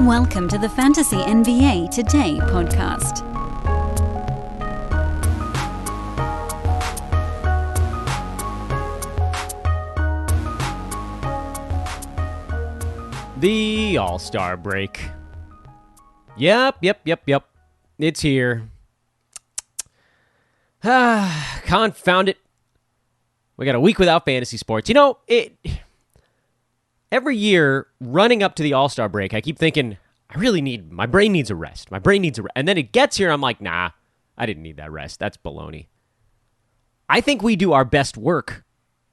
Welcome to the Fantasy NBA Today podcast. The All-Star break. Yep. It's here. Confound it. We got a week without fantasy sports. You know, every year running up to the All-Star break, I keep thinking, my brain needs a rest. And then it gets here and I'm like, nah, I didn't need that rest. That's baloney. I think we do our best work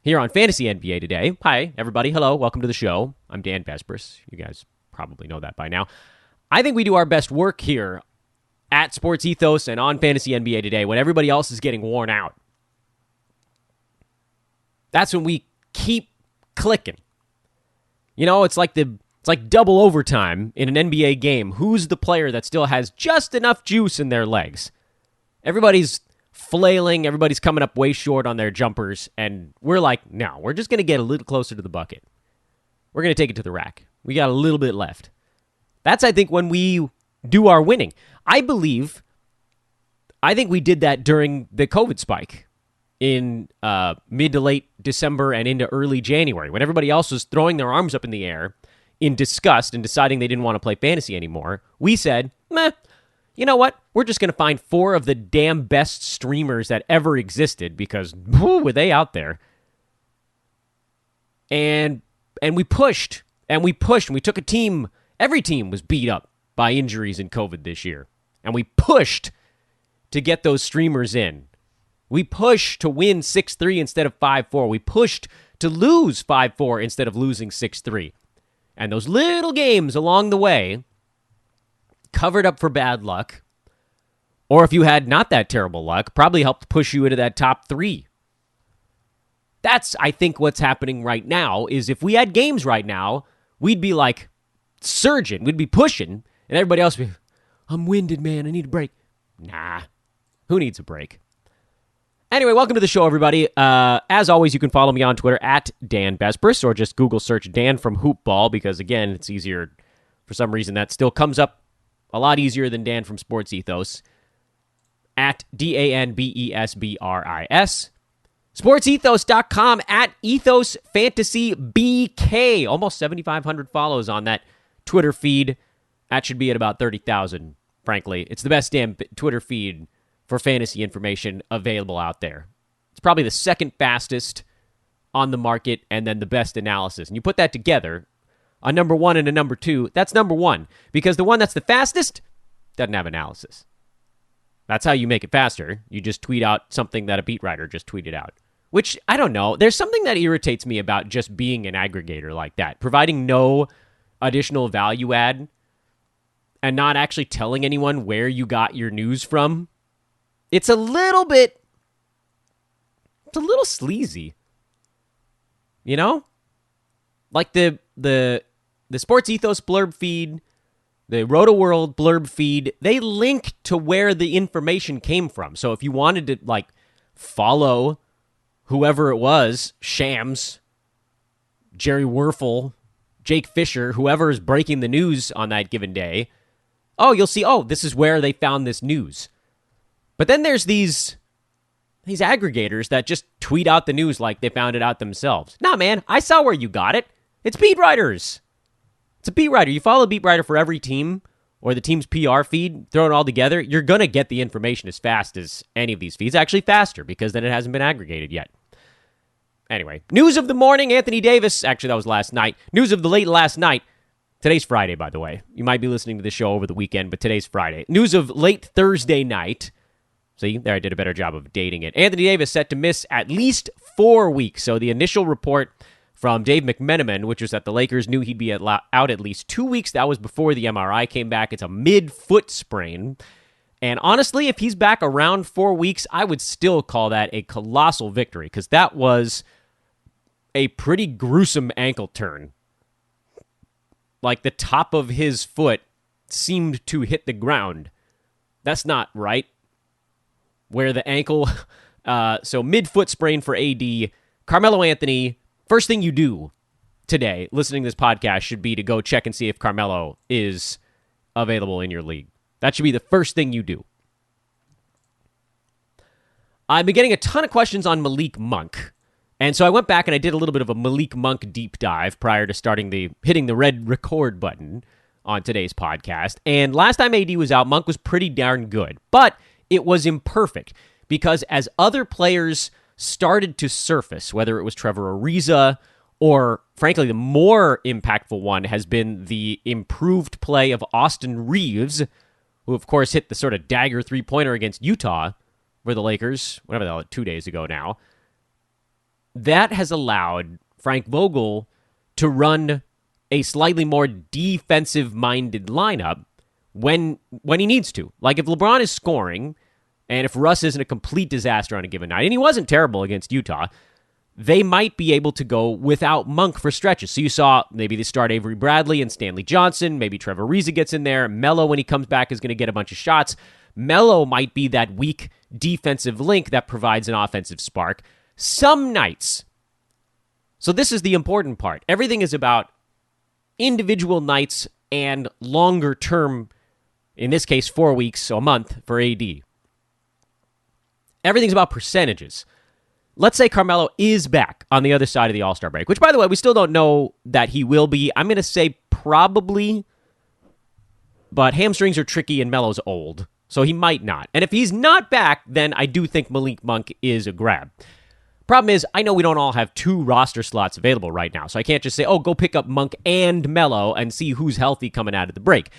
here on Fantasy NBA Today. Hi, everybody. Hello. Welcome to the show. I'm Dan Vespris. You guys probably know that by now. I think we do our best work here at Sports Ethos and on Fantasy NBA Today when everybody else is getting worn out. That's when we keep clicking. You know, it's like double overtime in an NBA game. Who's the player that still has just enough juice in their legs? Everybody's flailing. Everybody's coming up way short on their jumpers. And we're like, no, we're just going to get a little closer to the bucket. We're going to take it to the rack. We got a little bit left. That's, I think, when we do our winning. I think we did that during the COVID spike in mid to late December and into early January, when everybody else was throwing their arms up in the air in disgust and deciding they didn't want to play fantasy anymore. We said, meh, you know what? We're just going to find 4 of the damn best streamers that ever existed because, were they out there? And we pushed, and we took a team. Every team was beat up by injuries in COVID this year. And we pushed to get those streamers in. We pushed to win 6-3 instead of 5-4. We pushed to lose 5-4 instead of losing 6-3. And those little games along the way covered up for bad luck. Or if you had not that terrible luck, probably helped push you into that top 3. That's, I think, what's happening right now, is if we had games right now, we'd be like surging. We'd be pushing. And everybody else would be, I'm winded, man. I need a break. Nah. Who needs a break? Anyway, welcome to the show, everybody. As always, you can follow me on Twitter at Dan Vespris, or just Google search Dan from Hoopball, because, again, it's easier. For some reason, that still comes up a lot easier than Dan from Sports Ethos. At DANBESBRIS. SportsEthos.com at EthosFantasyBK. Almost 7,500 follows on that Twitter feed. That should be at about 30,000, frankly. It's the best damn Twitter feed for fantasy information available out there. It's probably the second fastest on the market and then the best analysis. And you put that together, a number 1 and a number 2, that's number 1. Because the one that's the fastest doesn't have analysis. That's how you make it faster. You just tweet out something that a beat writer just tweeted out. Which, I don't know. There's something that irritates me about just being an aggregator like that. Providing no additional value add and not actually telling anyone where you got your news from. It's a little sleazy. You know? Like the Sports Ethos blurb feed, the Roto World blurb feed, they link to where the information came from. So if you wanted to, like, follow whoever it was, Shams, Jerry Werfel, Jake Fisher, whoever is breaking the news on that given day, you'll see, this is where they found this news. But then there's these aggregators that just tweet out the news like they found it out themselves. Nah, man, I saw where you got it. It's beat writers. It's a beat writer. You follow a beat writer for every team or the team's PR feed, throw it all together, you're going to get the information as fast as any of these feeds. Actually faster, because then it hasn't been aggregated yet. Anyway, news of the morning, Anthony Davis. Actually, that was last night. News of the late last night. Today's Friday, by the way. You might be listening to the show over the weekend, but today's Friday. News of late Thursday night. See, there I did a better job of dating it. Anthony Davis set to miss at least 4 weeks. So the initial report from Dave McMenamin, which was that the Lakers knew he'd be out at least 2 weeks. That was before the MRI came back. It's a mid-foot sprain. And honestly, if he's back around 4 weeks, I would still call that a colossal victory, because that was a pretty gruesome ankle turn. Like, the top of his foot seemed to hit the ground. That's not right. Where the ankle... so mid-foot sprain for AD. Carmelo Anthony, first thing you do today, listening to this podcast, should be to go check and see if Carmelo is available in your league. That should be the first thing you do. I've been getting a ton of questions on Malik Monk. And so I went back and I did a little bit of a Malik Monk deep dive prior to hitting the red record button on today's podcast. And last time AD was out, Monk was pretty darn good. But it was imperfect because as other players started to surface, whether it was Trevor Ariza or, frankly, the more impactful one has been the improved play of Austin Reeves, who, of course, hit the sort of dagger three-pointer against Utah for the Lakers, whatever the hell, 2 days ago now. That has allowed Frank Vogel to run a slightly more defensive-minded lineup when he needs to. Like if LeBron is scoring, and if Russ isn't a complete disaster on a given night, and he wasn't terrible against Utah, they might be able to go without Monk for stretches. So you saw maybe they start Avery Bradley and Stanley Johnson. Maybe Trevor Ariza gets in there. Melo, when he comes back, is going to get a bunch of shots. Melo might be that weak defensive link that provides an offensive spark. Some nights. So this is the important part. Everything is about individual nights and longer term, in this case, 4 weeks, so a month for AD. Everything's about percentages. Let's say Carmelo is back on the other side of the All-Star break, which, by the way, we still don't know that he will be. I'm going to say probably, but hamstrings are tricky and Melo's old, so he might not. And if he's not back, then I do think Malik Monk is a grab. Problem is, I know we don't all have 2 roster slots available right now, so I can't just say, go pick up Monk and Melo and see who's healthy coming out of the break.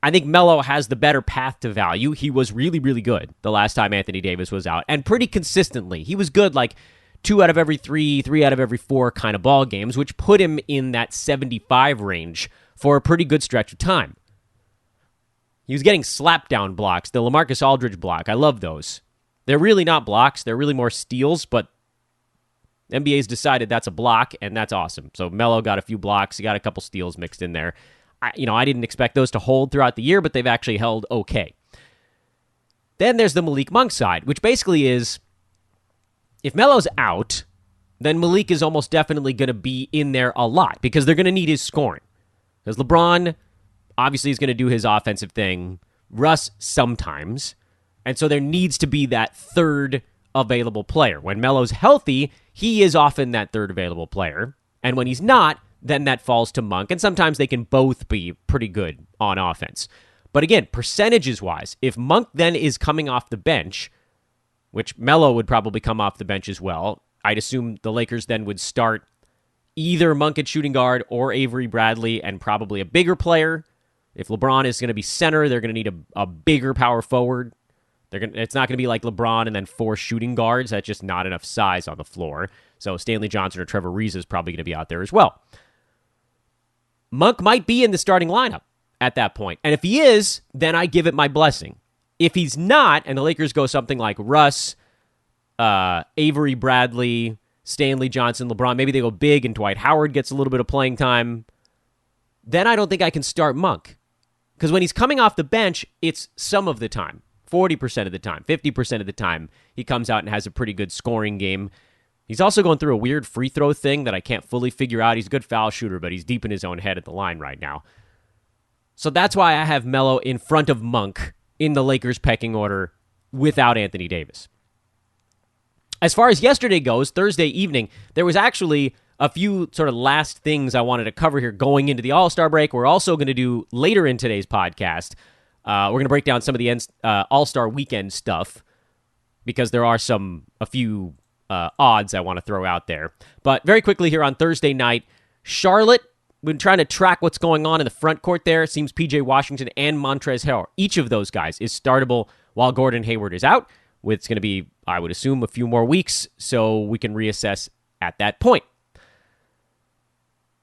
I think Melo has the better path to value. He was really, really good the last time Anthony Davis was out, and pretty consistently. He was good like 2 out of every 3, 3 out of every 4 kind of ball games, which put him in that 75 range for a pretty good stretch of time. He was getting slap-down blocks, the LaMarcus Aldridge block. I love those. They're really not blocks. They're really more steals, but NBA's decided that's a block, and that's awesome. So Melo got a few blocks. He got a couple steals mixed in there. I didn't expect those to hold throughout the year, but they've actually held okay. Then there's the Malik Monk side, which basically is, if Melo's out, then Malik is almost definitely going to be in there a lot because they're going to need his scoring. Because LeBron obviously is going to do his offensive thing. Russ sometimes. And so there needs to be that third available player. When Melo's healthy, he is often that third available player. And when he's not, then that falls to Monk. And sometimes they can both be pretty good on offense. But again, percentages-wise, if Monk then is coming off the bench, which Melo would probably come off the bench as well, I'd assume the Lakers then would start either Monk at shooting guard or Avery Bradley and probably a bigger player. If LeBron is going to be center, they're going to need a bigger power forward. It's not going to be like LeBron and then 4 shooting guards. That's just not enough size on the floor. So Stanley Johnson or Trevor Ariza is probably going to be out there as well. Monk might be in the starting lineup at that point. And if he is, then I give it my blessing. If he's not, and the Lakers go something like Russ, Avery Bradley, Stanley Johnson, LeBron, maybe they go big and Dwight Howard gets a little bit of playing time, then I don't think I can start Monk. Because when he's coming off the bench, it's some of the time. 40% of the time, 50% of the time, he comes out and has a pretty good scoring game. He's also going through a weird free throw thing that I can't fully figure out. He's a good foul shooter, but he's deep in his own head at the line right now. So that's why I have Melo in front of Monk in the Lakers pecking order without Anthony Davis. As far as yesterday goes, Thursday evening, there was actually a few sort of last things I wanted to cover here going into the All-Star break. We're also going to do later in today's podcast. We're going to break down some of the All-Star weekend stuff because there are a few odds I want to throw out there. But very quickly here on Thursday night, Charlotte, we've been trying to track what's going on in the front court there. It seems P.J. Washington and Montrezl Harrell, each of those guys is startable while Gordon Hayward is out. It's going to be, I would assume, a few more weeks, so we can reassess at that point.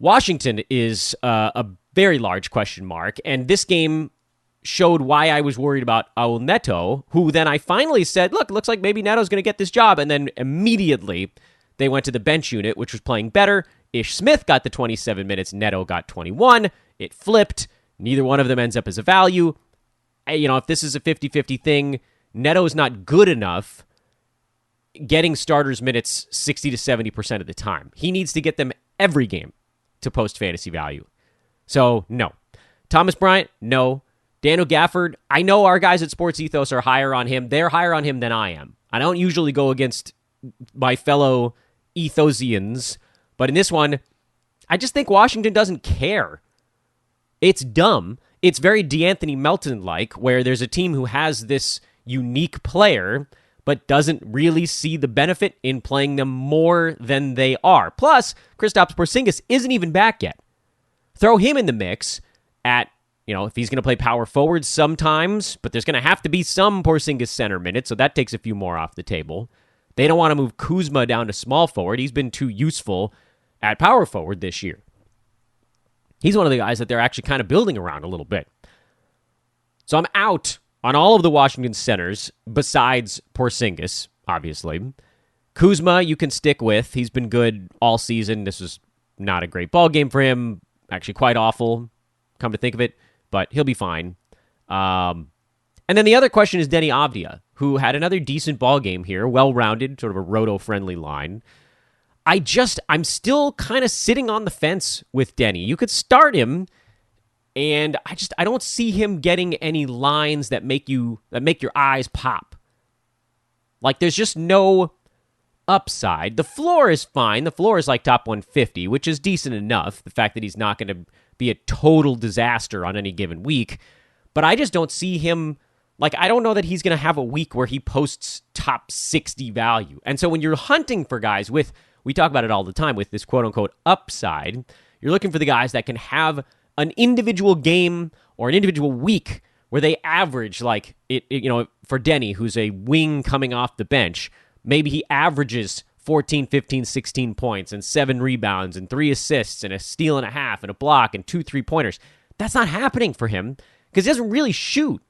Washington is a very large question mark, and this game showed why I was worried about Aul Neto, who then I finally said, look, it looks like maybe Neto's going to get this job. And then immediately they went to the bench unit, which was playing better. Ish Smith got the 27 minutes. Neto got 21. It flipped. Neither one of them ends up as a value. If this is a 50-50 thing, Neto's not good enough getting starters minutes 60 to 70% of the time. He needs to get them every game. to post fantasy value. So, no. Thomas Bryant, no. Daniel Gafford, I know our guys at Sports Ethos are higher on him. They're higher on him than I am. I don't usually go against my fellow Ethosians, but in this one, I just think Washington doesn't care. It's dumb. It's very DeAnthony Melton-like, where there's a team who has this unique player, but doesn't really see the benefit in playing them more than they are. Plus, Kristaps Porzingis isn't even back yet. Throw him in the mix at, if he's going to play power forward sometimes, but there's going to have to be some Porzingis center minutes, so that takes a few more off the table. They don't want to move Kuzma down to small forward. He's been too useful at power forward this year. He's one of the guys that they're actually kind of building around a little bit. So I'm out on all of the Washington centers besides Porzingis, obviously. Kuzma, you can stick with. He's been good all season. This was not a great ball game for him. Actually quite awful, come to think of it, but he'll be fine. And then the other question is Denny Abdia, who had another decent ball game here, well-rounded, sort of a roto-friendly line. I'm still kind of sitting on the fence with Denny. You could start him, and I don't see him getting any lines that make your eyes pop. Like, there's just no upside. The floor is fine. The floor is like top 150, which is decent enough. The fact that he's not going to be a total disaster on any given week. But I just don't see him, I don't know that he's going to have a week where he posts top 60 value. And so when you're hunting for guys with, we talk about it all the time, with this quote-unquote upside, you're looking for the guys that can have an individual game or an individual week where they average, for Denny, who's a wing coming off the bench, maybe he averages 14, 15, 16 points and 7 rebounds and 3 assists and a steal and a half and a block and 2 3-pointers. That's not happening for him because he doesn't really shoot.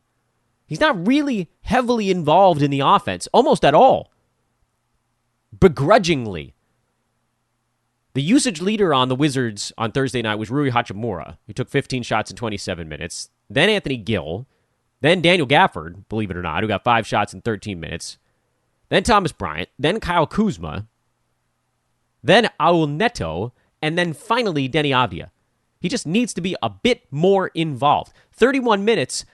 He's not really heavily involved in the offense, almost at all. Begrudgingly. The usage leader on the Wizards on Thursday night was Rui Hachimura. He took 15 shots in 27 minutes. Then Anthony Gill. Then Daniel Gafford, believe it or not, who got 5 shots in 13 minutes. Then Thomas Bryant. Then Kyle Kuzma. Then Aul Neto. And then finally Denny Abdia. He just needs to be a bit more involved. 31 minutes.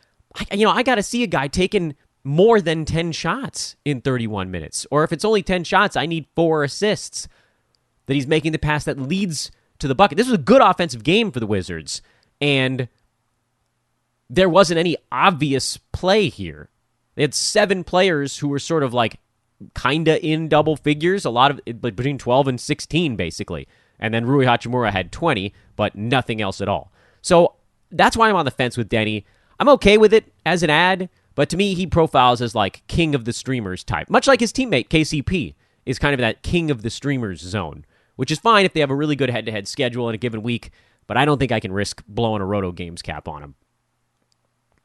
I got to see a guy taking more than 10 shots in 31 minutes. Or if it's only 10 shots, I need 4 assists. That he's making the pass that leads to the bucket. This was a good offensive game for the Wizards, and there wasn't any obvious play here. They had 7 players who were sort of kind of in double figures, a lot of between 12 and 16, basically. And then Rui Hachimura had 20, but nothing else at all. So that's why I'm on the fence with Denny. I'm okay with it as an ad, but to me, he profiles as king of the streamers type, much like his teammate KCP is kind of that king of the streamers zone, which is fine if they have a really good head-to-head schedule in a given week, but I don't think I can risk blowing a Roto Games cap on him.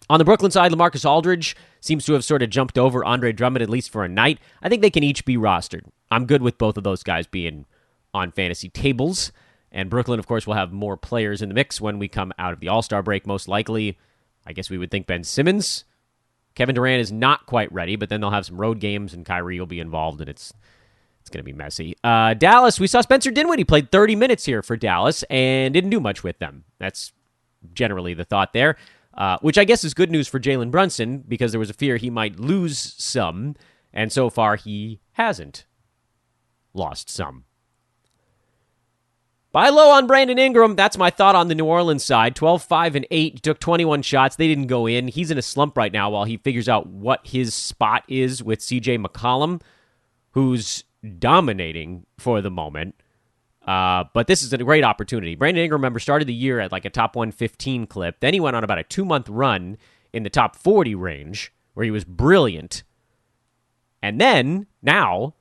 On the Brooklyn side, LaMarcus Aldridge seems to have sort of jumped over Andre Drummond, at least for a night. I think they can each be rostered. I'm good with both of those guys being on fantasy tables, and Brooklyn, of course, will have more players in the mix when we come out of the All-Star break, most likely. I guess we would think Ben Simmons. Kevin Durant is not quite ready, but then they'll have some road games, and Kyrie will be involved, and it's going to be messy. Dallas, we saw Spencer Dinwiddie played 30 minutes here for Dallas and didn't do much with them. That's generally the thought there, which I guess is good news for Jalen Brunson because there was a fear he might lose some, and so far he hasn't lost some. Buy low on Brandon Ingram. That's my thought on the New Orleans side. 12, 5, and 8. Took 21 shots. They didn't go in. He's in a slump right now while he figures out what his spot is with CJ McCollum, who's dominating for the moment. But this is a great opportunity. Brandon Ingram, remember, started the year at a top 115 clip. Then he went on about a 2-month run in the top 40 range where he was brilliant. And then, now,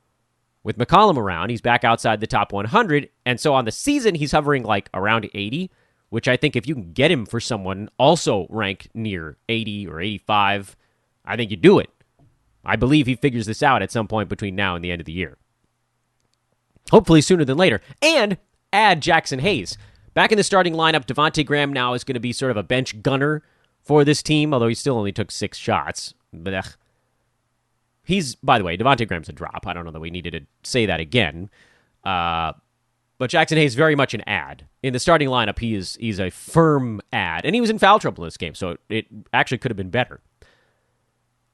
with McCollum around, he's back outside the top 100. And so on the season, he's hovering around 80, which I think if you can get him for someone also ranked near 80 or 85, I think you do it. I believe he figures this out at some point between now and the end of the year. Hopefully sooner than later. And add Jackson Hayes. Back in the starting lineup, Davonte Graham now is going to be sort of a bench gunner for this team, although he still only took 6 shots. Blech. By the way, Davonte Graham's a drop. I don't know that we needed to say that again. But Jackson Hayes very much an ad. In the starting lineup, he's a firm ad. And he was in foul trouble in this game, so it actually could have been better.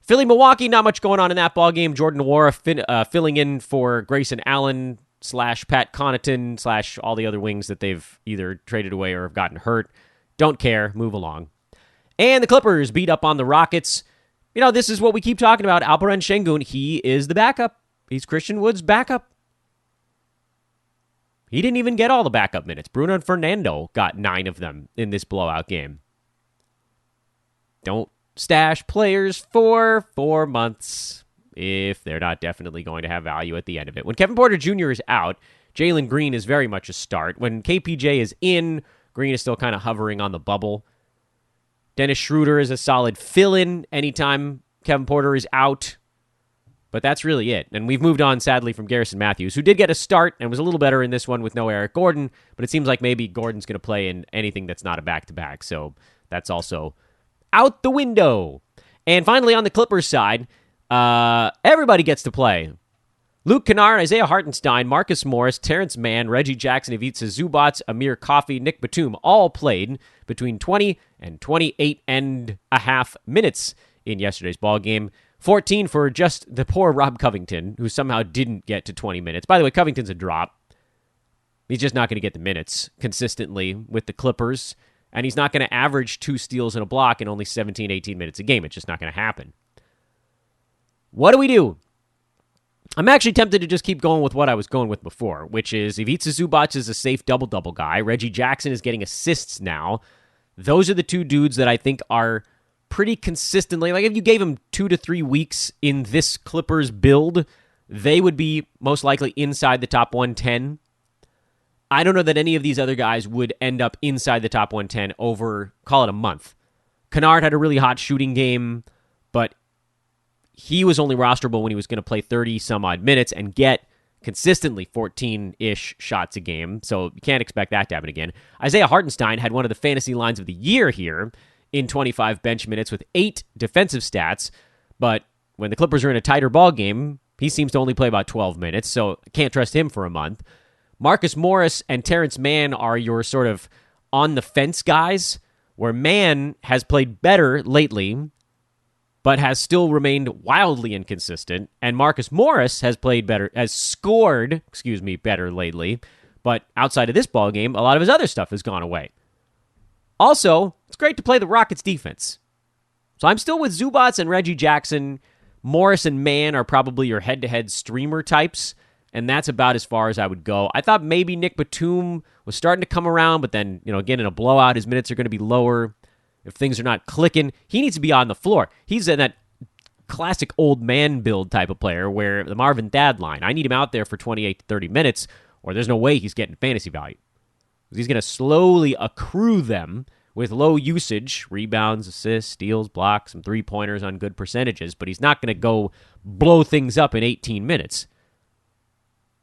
Philly-Milwaukee, not much going on in that ball game. Jordan Nwora filling in for Grayson Allen / Pat Connaughton / all the other wings that they've either traded away or have gotten hurt. Don't care. Move along. And the Clippers beat up on the Rockets. You know, this is what we keep talking about. Alperen Şengün, he is the backup. He's Christian Wood's backup. He didn't even get all the backup minutes. Bruno Fernando got 9 of them in this blowout game. Don't stash players for 4 months if they're not definitely going to have value at the end of it. When Kevin Porter Jr. is out, Jalen Green is very much a start. When KPJ is in, Green is still kind of hovering on the bubble. Dennis Schroeder is a solid fill-in anytime Kevin Porter is out. But that's really it. And we've moved on, sadly, from Garrison Matthews, who did get a start and was a little better in this one with no Eric Gordon. But it seems like maybe Gordon's going to play in anything that's not a back-to-back. So that's also out the window. And finally, on the Clippers side, everybody gets to play. Luke Kennard, Isaiah Hardenstein, Marcus Morris, Terence Mann, Reggie Jackson, Ivica Zubac, Amir Coffey, Nick Batum all played between 20 and 28 and a half minutes in yesterday's ball game. 14 for just the poor Rob Covington, who somehow didn't get to 20 minutes. By the way, Covington's a drop. He's just not going to get the minutes consistently with the Clippers, and he's not going to average 2 steals and a block in only 17, 18 minutes a game. It's just not going to happen. What do we do? I'm actually tempted to just keep going with what I was going with before, which is Ivica Zubac is a safe double-double guy. Reggie Jackson is getting assists now. Those are the 2 dudes that I think are pretty consistently, like if you gave him 2 to 3 weeks in this Clippers build, they would be most likely inside the top 110. I don't know that any of these other guys would end up inside the top 110 over, call it a month. Kennard had a really hot shooting game, but he was only rosterable when he was going to play 30-some-odd minutes and get consistently 14-ish shots a game, so you can't expect that to happen again. Isaiah Hardenstein had one of the fantasy lines of the year here in 25 bench minutes with 8 defensive stats, but when the Clippers are in a tighter ball game, he seems to only play about 12 minutes, so can't trust him for a month. Marcus Morris and Terence Mann are your sort of on-the-fence guys, where Mann has played better lately, but has still remained wildly inconsistent. And Marcus Morris has scored better lately. But outside of this ball game, a lot of his other stuff has gone away. Also, it's great to play the Rockets defense. So I'm still with Zubac and Reggie Jackson. Morris and Mann are probably your head-to-head streamer types, and that's about as far as I would go. I thought maybe Nick Batum was starting to come around, but then, again, in a blowout, his minutes are going to be lower. If things are not clicking, he needs to be on the floor. He's in that classic old man build type of player where the Marvin Thad line, I need him out there for 28 to 30 minutes or there's no way he's getting fantasy value. He's going to slowly accrue them with low usage, rebounds, assists, steals, blocks, some three-pointers on good percentages, but he's not going to go blow things up in 18 minutes.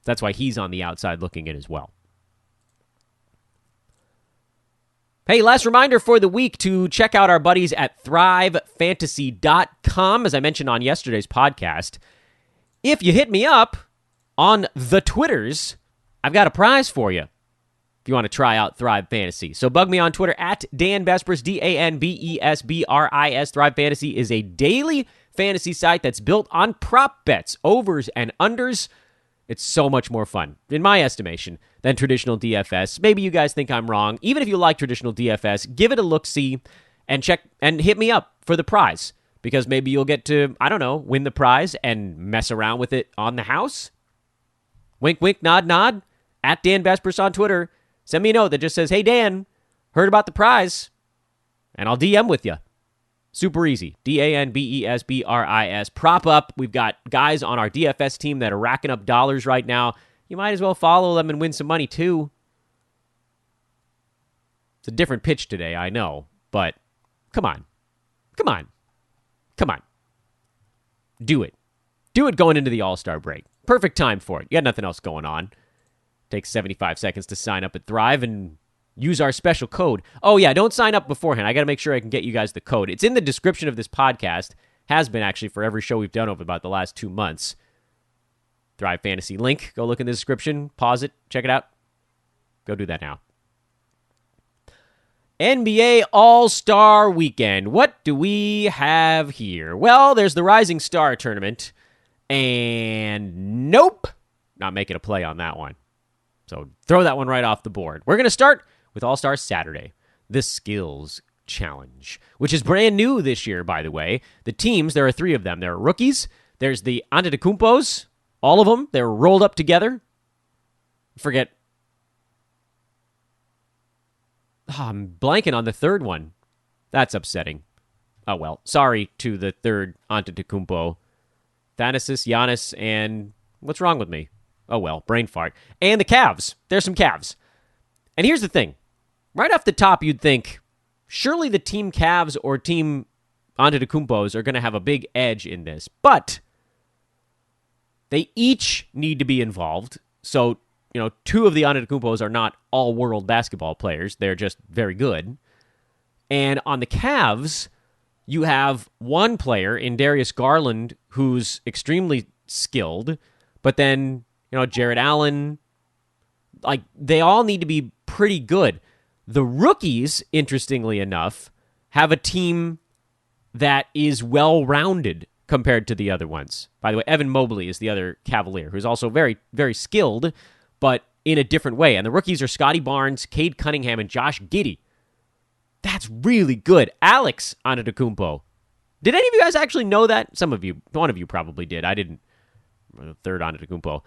That's why he's on the outside looking in as well. Hey, last reminder for the week to check out our buddies at thrivefantasy.com. As I mentioned on yesterday's podcast, if you hit me up on the Twitters, I've got a prize for you if you want to try out Thrive Fantasy. So bug me on Twitter at Dan Besbris, DanBesbris. Thrive Fantasy is a daily fantasy site that's built on prop bets, overs, and unders. It's so much more fun, in my estimation, than traditional DFS. Maybe you guys think I'm wrong. Even if you like traditional DFS, give it a look-see and check and hit me up for the prize. Because maybe you'll get to, win the prize and mess around with it on the house. Wink, wink, nod, nod. At Dan Besbris on Twitter. Send me a note that just says, hey, Dan, heard about the prize. And I'll DM with you. Super easy. DanBesbris. Prop up. We've got guys on our DFS team that are racking up dollars right now. You might as well follow them and win some money too. It's a different pitch today, I know. But come on. Do it. Do it going into the All-Star break. Perfect time for it. You got nothing else going on. Takes 75 seconds to sign up at Thrive and use our special code. Oh, yeah, don't sign up beforehand. I got to make sure I can get you guys the code. It's in the description of this podcast. Has been, actually, for every show we've done over about the last 2 months. Thrive Fantasy link. Go look in the description. Pause it. Check it out. Go do that now. NBA All-Star Weekend. What do we have here? Well, there's the Rising Star Tournament. And nope, not making a play on that one. So throw that one right off the board. We're going to start with All-Star Saturday, the Skills Challenge, which is brand new this year, by the way. The teams, there are 3 of them. There are rookies. There's the Antetokounmpos, all of them. They're rolled up together. Forget. I'm blanking on the third one. That's upsetting. Oh, well. Sorry to the third Antetokounmpo. Thanasis, Giannis, and what's wrong with me? Oh, well. Brain fart. And the Cavs. There's some Cavs. And here's the thing. Right off the top, you'd think, surely the Team Cavs or Team Antetokounmpos are going to have a big edge in this. But they each need to be involved. So, 2 of the Antetokounmpos are not all-world basketball players. They're just very good. And on the Cavs, you have one player in Darius Garland who's extremely skilled. But then, Jared Allen, they all need to be pretty good. The rookies, interestingly enough, have a team that is well-rounded compared to the other ones. By the way, Evan Mobley is the other Cavalier, who's also very, very skilled, but in a different way. And the rookies are Scotty Barnes, Cade Cunningham, and Josh Giddey. That's really good. Alex Antetokounmpo. Did any of you guys actually know that? Some of you. One of you probably did. I didn't. The third Antetokounmpo.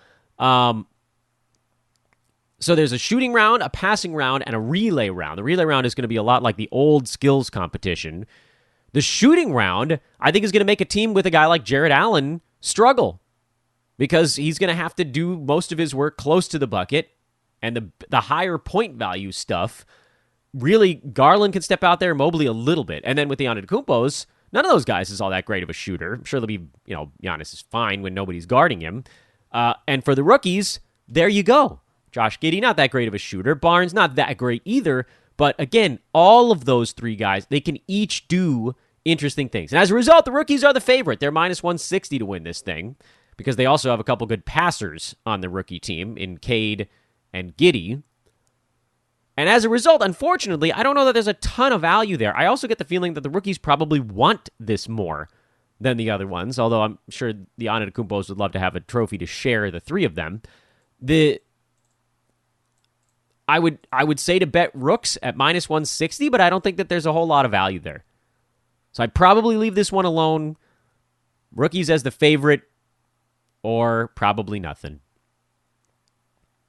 So there's a shooting round, a passing round, and a relay round. The relay round is going to be a lot like the old skills competition. The shooting round, I think, is going to make a team with a guy like Jared Allen struggle because he's going to have to do most of his work close to the bucket, and the higher point value stuff, really, Garland can step out there, Mobley a little bit. And then with the Antetokounmpos, none of those guys is all that great of a shooter. I'm sure they'll be, Giannis is fine when nobody's guarding him. And for the rookies, there you go. Josh Giddey, not that great of a shooter. Barnes, not that great either. But again, all of those 3 guys, they can each do interesting things. And as a result, the rookies are the favorite. They're minus 160 to win this thing because they also have a couple good passers on the rookie team in Cade and Giddey. And as a result, unfortunately, I don't know that there's a ton of value there. I also get the feeling that the rookies probably want this more than the other ones, although I'm sure the Antetokounmpos would love to have a trophy to share, the 3 of them. I would say to bet rooks at minus 160, but I don't think that there's a whole lot of value there. So I'd probably leave this one alone. Rookies as the favorite, or probably nothing.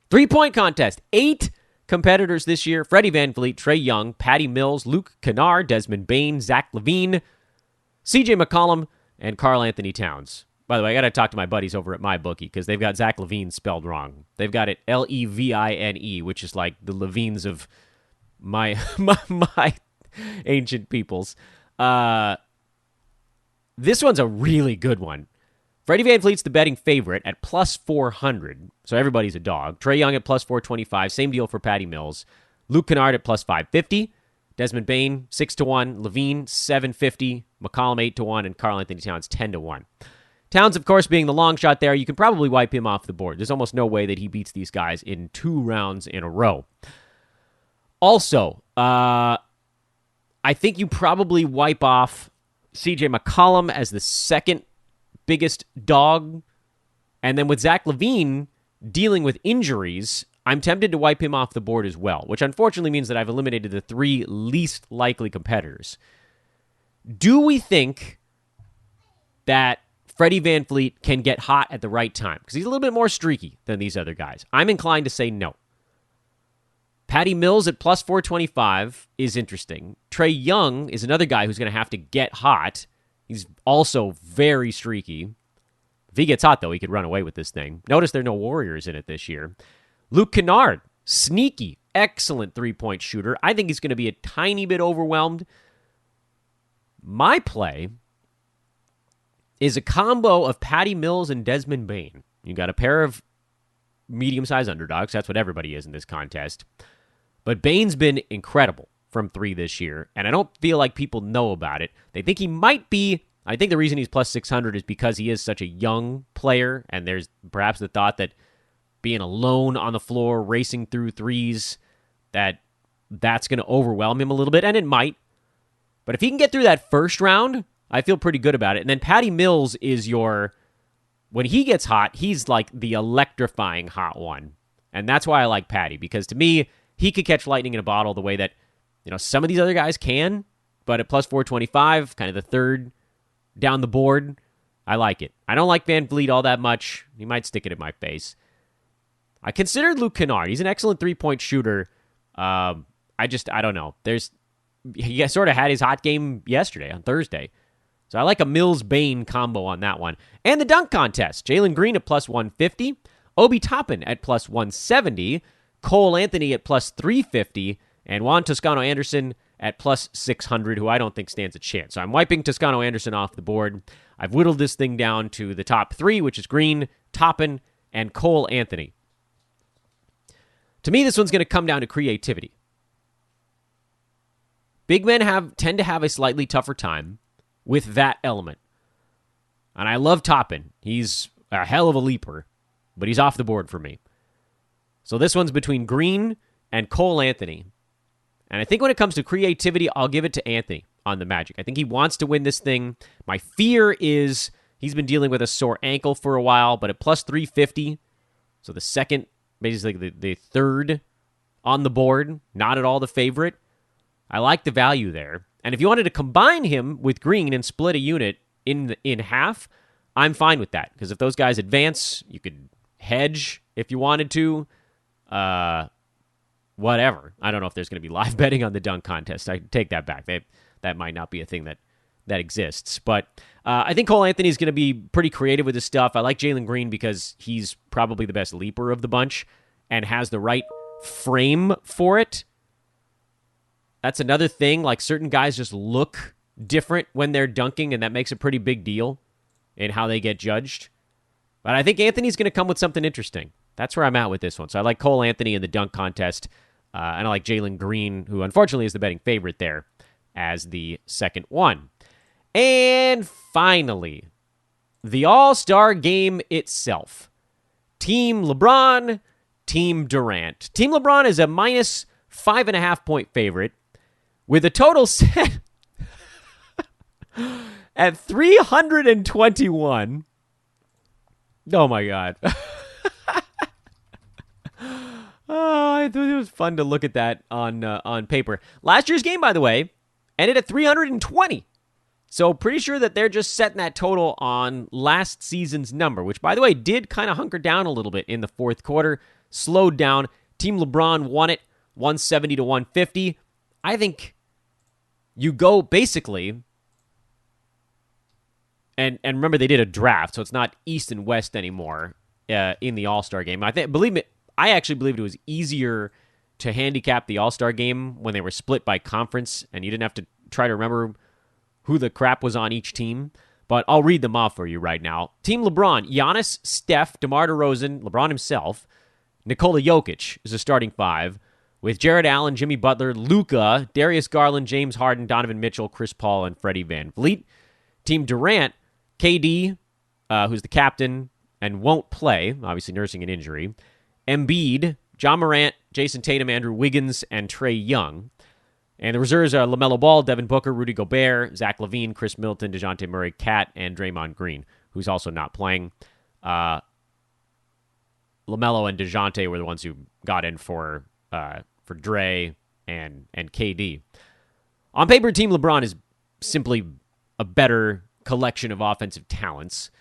3-point contest. 8 competitors this year. Freddie VanVleet, Trae Young, Patty Mills, Luke Kennard, Desmond Bane, Zach LaVine, CJ McCollum, and Karl Anthony Towns. By the way, I got to talk to my buddies over at MyBookie because they've got Zach LaVine spelled wrong. They've got it Levine, which is like the Levines of my ancient peoples. This one's a really good one. Freddie VanVleet's the betting favorite at plus 400, so everybody's a dog. Trae Young at plus 425, same deal for Patty Mills. Luke Kennard at plus 550. Desmond Bane, 6-1. LaVine, 750. McCollum, 8-1. And Karl Anthony Towns, 10-1. Towns, of course, being the long shot there, you can probably wipe him off the board. There's almost no way that he beats these guys in 2 rounds in a row. Also, I think you probably wipe off CJ McCollum as the second biggest dog. And then with Zach LaVine dealing with injuries, I'm tempted to wipe him off the board as well, which unfortunately means that I've eliminated the 3 least likely competitors. Do we think that Freddie VanVleet can get hot at the right time? Because he's a little bit more streaky than these other guys. I'm inclined to say no. Patty Mills at plus 425 is interesting. Trae Young is another guy who's going to have to get hot. He's also very streaky. If he gets hot, though, he could run away with this thing. Notice there are no Warriors in it this year. Luke Kennard, sneaky, excellent 3-point shooter. I think he's going to be a tiny bit overwhelmed. My play is a combo of Patty Mills and Desmond Bane. You got a pair of medium-sized underdogs. That's what everybody is in this contest. But Bane's been incredible from 3 this year, and I don't feel like people know about it. They think he might be. I think the reason he's plus 600 is because he is such a young player, and there's perhaps the thought that being alone on the floor, racing through threes, that's going to overwhelm him a little bit, and it might. But if he can get through that first round, I feel pretty good about it. And then Patty Mills is when he gets hot, he's like the electrifying hot one. And that's why I like Patty, because to me, he could catch lightning in a bottle the way that, some of these other guys can, but at plus 425, kind of the third down the board, I like it. I don't like Van Vliet all that much. He might stick it in my face. I considered Luke Kennard. He's an excellent three-point shooter. I don't know. He sort of had his hot game yesterday on Thursday. So I like a Mills-Bain combo on that one. And the dunk contest. Jalen Green at plus 150. Obi Toppin at plus 170. Cole Anthony at plus 350. And Juan Toscano-Anderson at plus 600, who I don't think stands a chance. So I'm wiping Toscano-Anderson off the board. I've whittled this thing down to the top three, which is Green, Toppin, and Cole Anthony. To me, this one's going to come down to creativity. Big men tend to have a slightly tougher time with that element. And I love Toppin. He's a hell of a leaper, but he's off the board for me. So this one's between Green and Cole Anthony. And I think when it comes to creativity, I'll give it to Anthony on the Magic. I think he wants to win this thing. My fear is he's been dealing with a sore ankle for a while, but at plus 350, so the second, basically the third on the board, not at all the favorite. I like the value there. And if you wanted to combine him with Green and split a unit in half, I'm fine with that. Because if those guys advance, you could hedge if you wanted to. Whatever. I don't know if there's going to be live betting on the dunk contest. I take that back. That might not be a thing that exists. But I think Cole Anthony is going to be pretty creative with his stuff. I like Jalen Green because he's probably the best leaper of the bunch and has the right frame for it. That's another thing. Like, certain guys just look different when they're dunking, and that makes a pretty big deal in how they get judged. But I think Anthony's going to come with something interesting. That's where I'm at with this one. So I like Cole Anthony in the dunk contest, and I like Jalen Green, who unfortunately is the betting favorite there, as the second one. And finally, the All-Star game itself. Team LeBron, Team Durant. Team LeBron is a minus 5.5 point favorite with a total set at 321. Oh my God. Oh, I thought it was fun to look at that on paper. Last year's game, by the way, ended at 320. So pretty sure that they're just setting that total on last season's number, which, by the way, did kind of hunker down a little bit in the fourth quarter, slowed down. Team LeBron won it 170 to 150. I think you go basically, and remember they did a draft, so it's not East and West anymore in the All-Star game. I actually believed it was easier to handicap the All-Star game when they were split by conference, and you didn't have to try to remember who the crap was on each team. But I'll read them off for you right now. Team LeBron: Giannis, Steph, DeMar DeRozan, LeBron himself, Nikola Jokic is a starting five, with Jared Allen, Jimmy Butler, Luka, Darius Garland, James Harden, Donovan Mitchell, Chris Paul, and Freddie Van Vliet. Team Durant: KD, who's the captain and won't play, obviously nursing an injury, Embiid, John Morant, Jason Tatum, Andrew Wiggins, and Trae Young. And the reserves are LaMelo Ball, Devin Booker, Rudy Gobert, Zach LaVine, Chris Middleton, DeJounte Murray, Kat, and Draymond Green, who's also not playing. LaMelo and DeJounte were the ones who got in for Dre and KD. On paper, Team LeBron is simply a better collection of offensive talents.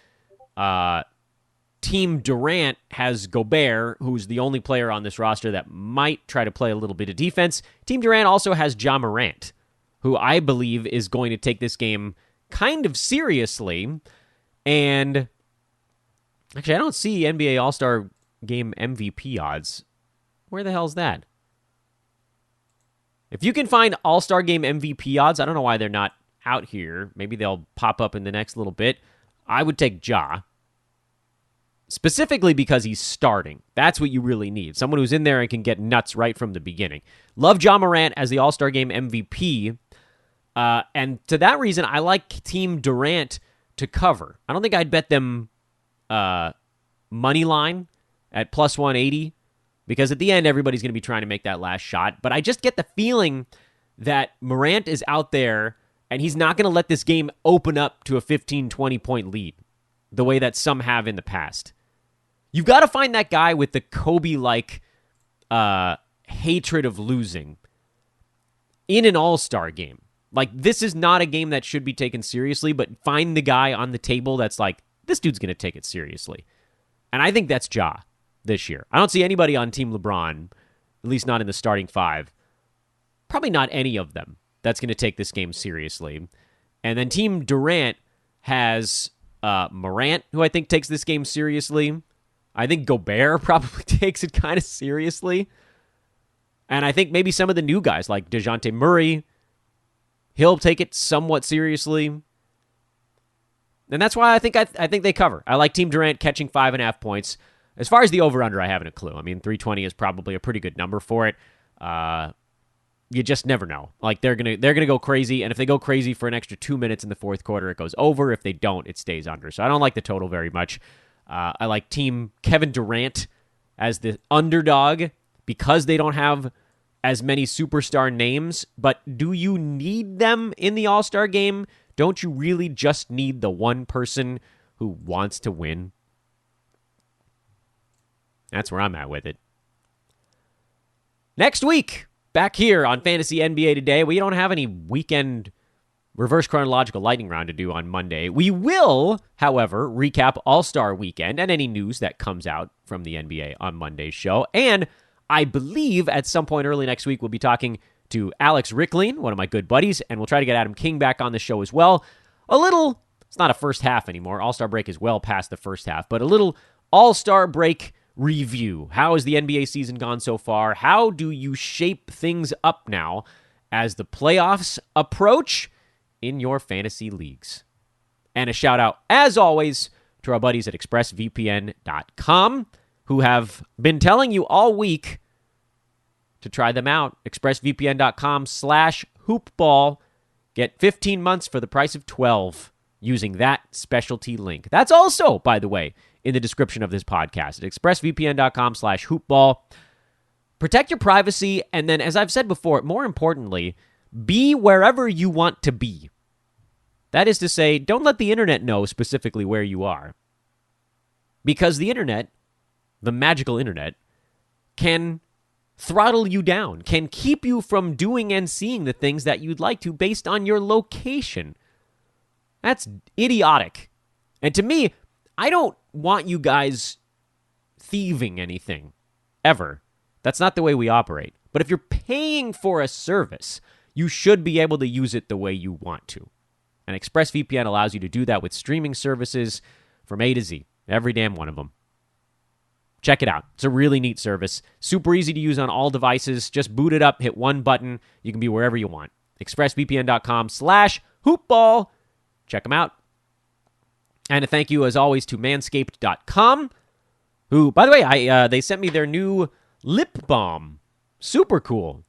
Team Durant has Gobert, who's the only player on this roster that might try to play a little bit of defense. Team Durant also has Ja Morant, who I believe is going to take this game kind of seriously. And actually, I don't see NBA All-Star Game MVP odds. Where the hell's that? If you can find All-Star Game MVP odds, I don't know why they're not out here. Maybe they'll pop up in the next little bit. I would take Ja. Specifically because he's starting. That's what you really need. Someone who's in there and can get nuts right from the beginning. Love Ja Morant as the All-Star Game MVP. And to that reason, I like Team Durant to cover. I don't think I'd bet them money line at plus 180 because at the end, everybody's going to be trying to make that last shot. But I just get the feeling that Morant is out there and he's not going to let this game open up to a 15, 20-point lead the way that some have in the past. You've got to find that guy with the Kobe-like hatred of losing in an all-star game. Like, this is not a game that should be taken seriously, but find the guy on the table that's like, this dude's going to take it seriously. And I think that's Ja this year. I don't see anybody on Team LeBron, at least not in the starting five, probably not any of them, that's going to take this game seriously. And then Team Durant has Morant, who I think takes this game seriously. I think Gobert probably takes it kind of seriously. And I think maybe some of the new guys like DeJounte Murray, he'll take it somewhat seriously. And that's why I think they cover. I like Team Durant catching 5.5 points. As far as the over-under, I haven't a clue. I mean, 320 is probably a pretty good number for it. You just never know. Like, they're gonna go crazy, and if they go crazy for an extra 2 minutes in the fourth quarter, it goes over. If they don't, it stays under. So I don't like the total very much. I like Team Kevin Durant as the underdog because they don't have as many superstar names. But do you need them in the All-Star game? Don't you really just need the one person who wants to win? That's where I'm at with it. Next week, back here on Fantasy NBA Today, we don't have any weekend reverse chronological lightning round to do on Monday. We will, however, recap All-Star Weekend and any news that comes out from the NBA on Monday's show. And I believe at some point early next week, we'll be talking to Alex Ricklein, one of my good buddies, and we'll try to get Adam King back on the show as well. It's not a first half anymore. All-Star break is well past the first half, but a little All-Star break review. How has the NBA season gone so far? How do you shape things up now as the playoffs approach in your fantasy leagues? And a shout out, as always, to our buddies at expressvpn.com who have been telling you all week to try them out. expressvpn.com/hoopball. Get 15 months for the price of 12 using that specialty link. That's also, by the way, in the description of this podcast at expressvpn.com/hoopball. Protect your privacy, and then, as I've said before, more importantly, be wherever you want to be. That is to say, don't let the internet know specifically where you are. Because the internet, the magical internet, can throttle you down, can keep you from doing and seeing the things that you'd like to based on your location. That's idiotic. And to me, I don't want you guys thieving anything, ever. That's not the way we operate. But if you're paying for a service, you should be able to use it the way you want to. And ExpressVPN allows you to do that with streaming services from A to Z, every damn one of them. Check it out. It's a really neat service. Super easy to use on all devices. Just boot it up, hit one button. You can be wherever you want. expressvpn.com/hoopball. Check them out. And a thank you, as always, to manscaped.com, who, by the way, they sent me their new lip balm. Super cool.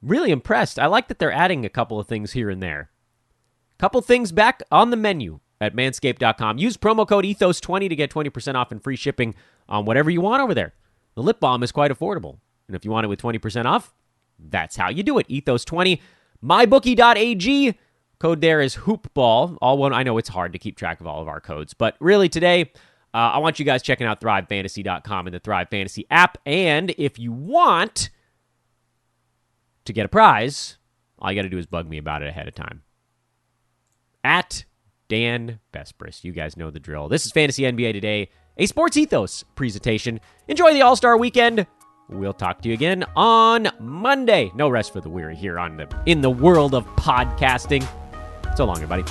Really impressed. I like that they're adding a couple of things here and there. Couple things back on the menu at manscaped.com. Use promo code ETHOS20 to get 20% off and free shipping on whatever you want over there. The lip balm is quite affordable. And if you want it with 20% off, that's how you do it. ETHOS20. MyBookie.ag. Code there is hoopball. All one. I know it's hard to keep track of all of our codes, but really today, I want you guys checking out ThriveFantasy.com and the Thrive Fantasy app. And if you want to get a prize, all you got to do is bug me about it ahead of time. At Dan Bespris. You guys know the drill. This is Fantasy NBA Today, a Sports Ethos presentation. Enjoy the All-Star Weekend. We'll talk to you again on Monday. No rest for the weary here in the world of podcasting. So long, everybody.